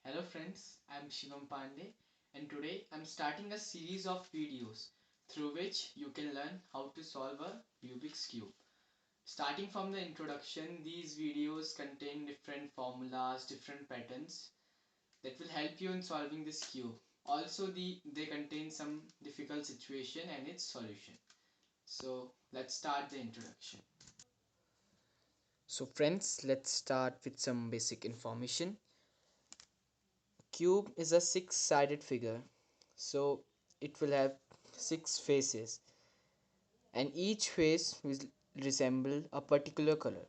Hello friends, I'm Shivam Pande and today I'm starting a series of videos through which you can learn how to solve a Rubik's Cube. Starting from the introduction, these videos contain different formulas, different patterns that will help you in solving this cube. Also, they contain some difficult situation and its solution. So let's start the introduction. So friends, let's start with some basic information. Cube is a six-sided figure, so it will have six faces, and each face will resemble a particular color.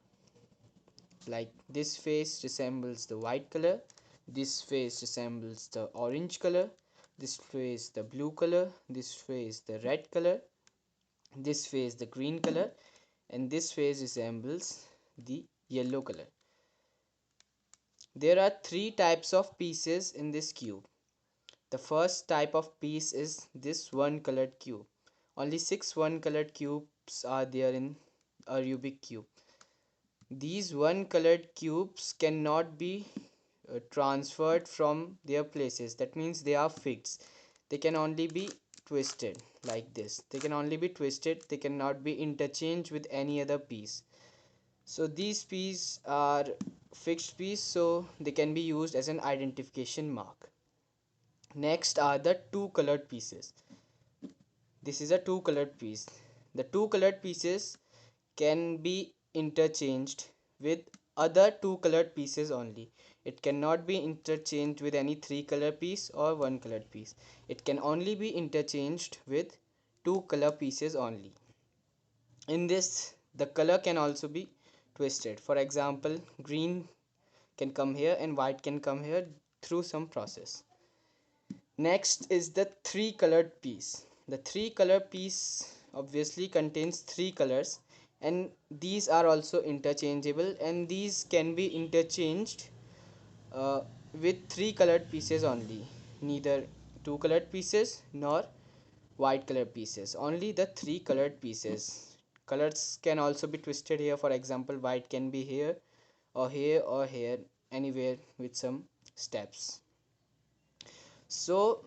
Like this face resembles the white color, this face resembles the orange color, this face the blue color, this face the red color, this face the green color, and this face resembles the yellow color. There are three types of pieces in this cube. The first type of piece is this one colored cube. Only 6 one colored cubes are there in a Rubik cube. These one colored cubes cannot be transferred from their places. That means they are fixed. They can only be twisted like this. They can only be twisted. They cannot be interchanged with any other piece. So these pieces are fixed piece, so they can be used as an identification mark. Next are the two colored pieces. This is a two colored piece. The two colored pieces can be interchanged with other two colored pieces only. It cannot be interchanged with any three color piece or one colored piece. It can only be interchanged with two color pieces only. In this, the color can also be twisted. For example, green can come here and white can come here through some process. Next is the three colored piece. The three color piece obviously contains three colors, and these are also interchangeable, and these can be interchanged uh, with three colored pieces only, neither two colored pieces nor white colored pieces, only the three colored pieces. Colors can also be twisted here. For example, white can be here or here or here, anywhere with some steps. So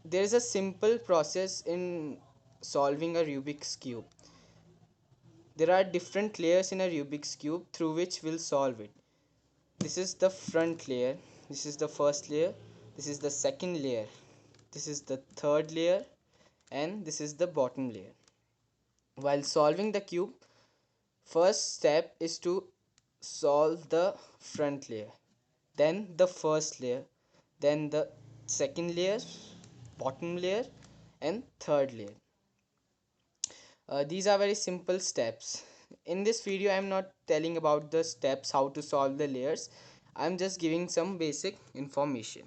there is a simple process in solving a Rubik's cube. There are different layers in a Rubik's cube through which we'll solve it. This is the front layer, this is the first layer, this is the second layer, this is the third layer, and this is the bottom layer. While solving the cube, first step is to solve the front layer, then the first layer, then the second layer, bottom layer, and third layer. These are very simple steps. In this video I am not telling about the steps how to solve the layers. I am just giving some basic information.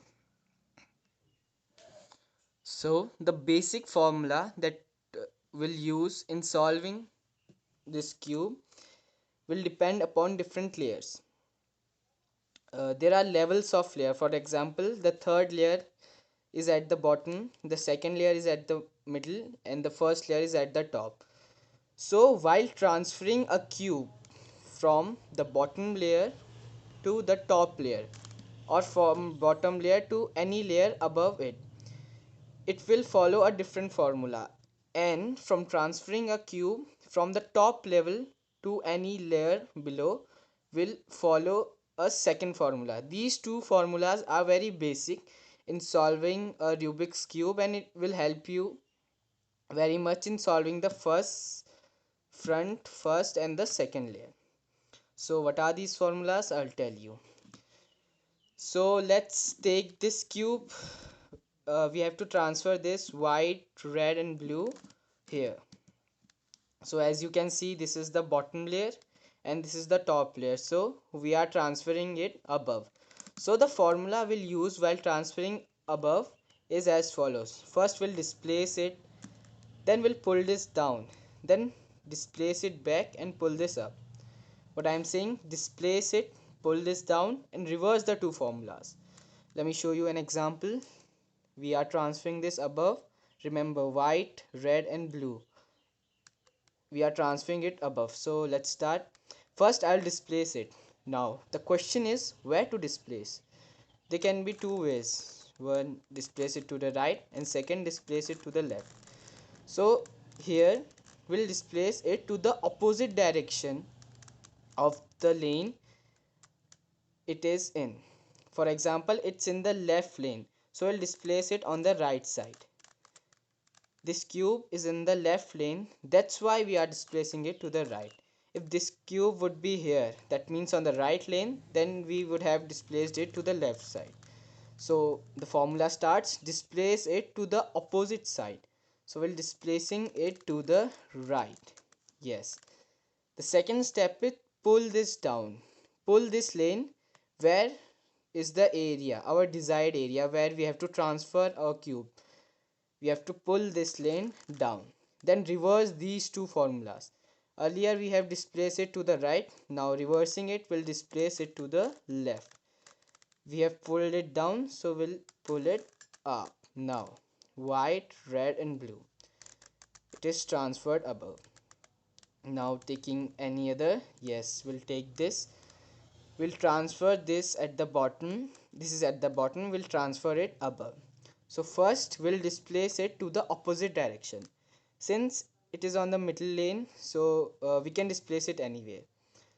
So the basic formula that we'll use in solving this cube will depend upon different layers. There are levels of layer. For example, the third layer is at the bottom, the second layer is at the middle, and the first layer is at the top. So while transferring a cube from the bottom layer to the top layer, or from bottom layer to any layer above it, it will follow a different formula. And from transferring a cube from the top level to any layer below will follow a second formula. These two formulas are very basic in solving a Rubik's cube, and it will help you very much in solving the first and the second layer. So what are these formulas? I'll tell you. So let's take this cube. We have to transfer this white, red, and blue here. So as you can see, this is the bottom layer and this is the top layer, so we are transferring it above. So the formula we'll use while transferring above is as follows. First we'll displace it, then we'll pull this down, then displace it back and pull this up. What I am saying, displace it, pull this down, and reverse the two formulas. Let me show you an example. We are transferring this above. Remember, white, red, and blue. We are transferring it above. So let's start. First I'll displace it. Now the question is where to displace. there can be two ways. One, displace it to the right, and second, displace it to the left. So here we'll displace it to the opposite direction of the lane it is in. For example, it's in the left lane, so we'll displace it on the right side. This cube is in the left lane, that's why we are displacing it to the right. If this cube would be here, that means on the right lane, then we would have displaced it to the left side. So the formula starts, displace it to the opposite side. So we're displacing it to the right. Yes. The second step is pull this down. Pull this lane. Where is the area, our desired area where we have to transfer our cube? We have to pull this lane down. Then reverse these two formulas. Earlier we have displaced it to the right. Now reversing it will displace it to the left. We have pulled it down, so we'll pull it up. Now white, red and blue, it is transferred above. Now taking any other, yes, we'll take this, we'll transfer this at the bottom, this is at the bottom, we'll transfer it above. So first we'll displace it to the opposite direction. Since it is on the middle lane, so we can displace it anywhere.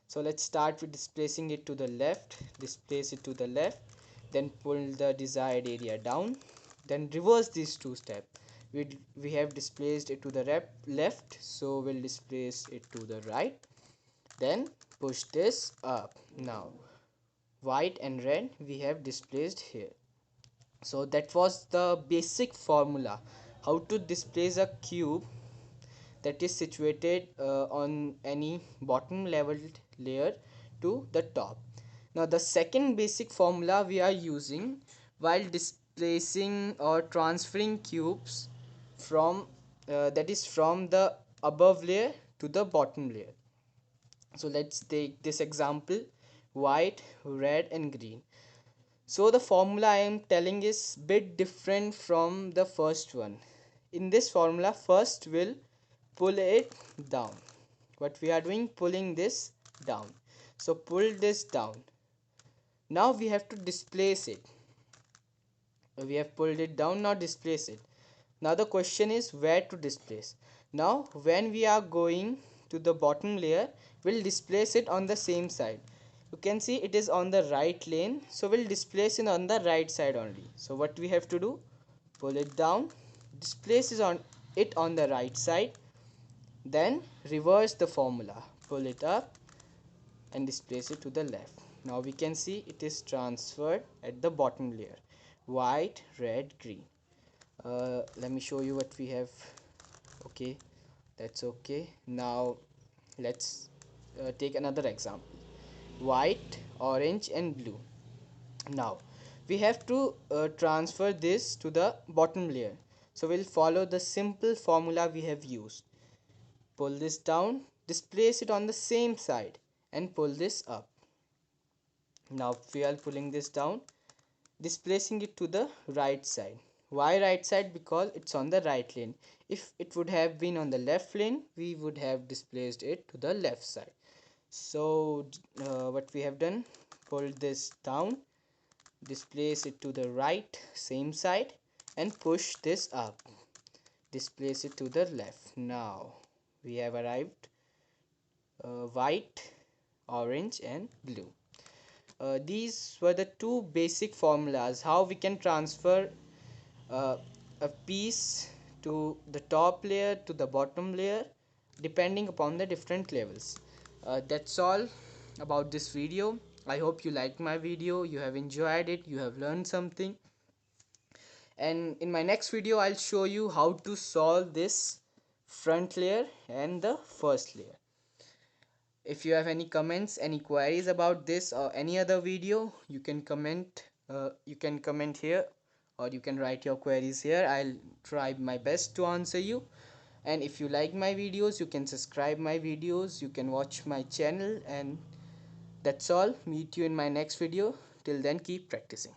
So let's start with displacing it to the left, displace it to the left, then pull the desired area down, then reverse these two steps. We have displaced it to the left, so we'll displace it to the right, then push this up. Now white and red we have displaced here. So that was the basic formula how to displace a cube that is situated on any bottom leveled layer to the top. Now the second basic formula we are using while displacing or transferring cubes from that is from the above layer to the bottom layer. So let's take this example, white, red and green. So the formula I am telling is bit different from the first one. In this formula, first we'll pull it down. What we are doing, pulling this down. So pull this down. Now we have to displace it. We have pulled it down, now displace it. Now the question is where to displace. Now when we are going to the bottom layer, we'll displace it on the same side. You can see it is on the right lane, so we'll displace it on the right side only. So what we have to do, pull it down, displace it on the right side, then reverse the formula, pull it up and displace it to the left. Now we can see it is transferred at the bottom layer, white, red, green. Let me show you what we have. Okay, that's okay. Now let's take another example, white, orange and blue. Now we have to transfer this to the bottom layer, so we'll follow the simple formula we have used. Pull this down, displace it on the same side and pull this up. Now we are pulling this down, displacing it to the right side. Why right side? Because it's on the right lane. If it would have been on the left lane, we would have displaced it to the left side. So what we have done, pull this down, displace it to the right same side and push this up, displace it to the left. Now we have arrived white, orange and blue. These were the two basic formulas how we can transfer a piece to the top layer to the bottom layer depending upon the different levels. That's all about this video. I hope you liked my video, you have enjoyed it, you have learned something, and in my next video I'll show you how to solve this front layer and the first layer. If you have any comments, any queries about this or any other video, you can comment here, or you can write your queries here. I'll try my best to answer you. And if you like my videos, you can subscribe my videos, you can watch my channel, and that's all. Meet you in my next video. Till then, keep practicing.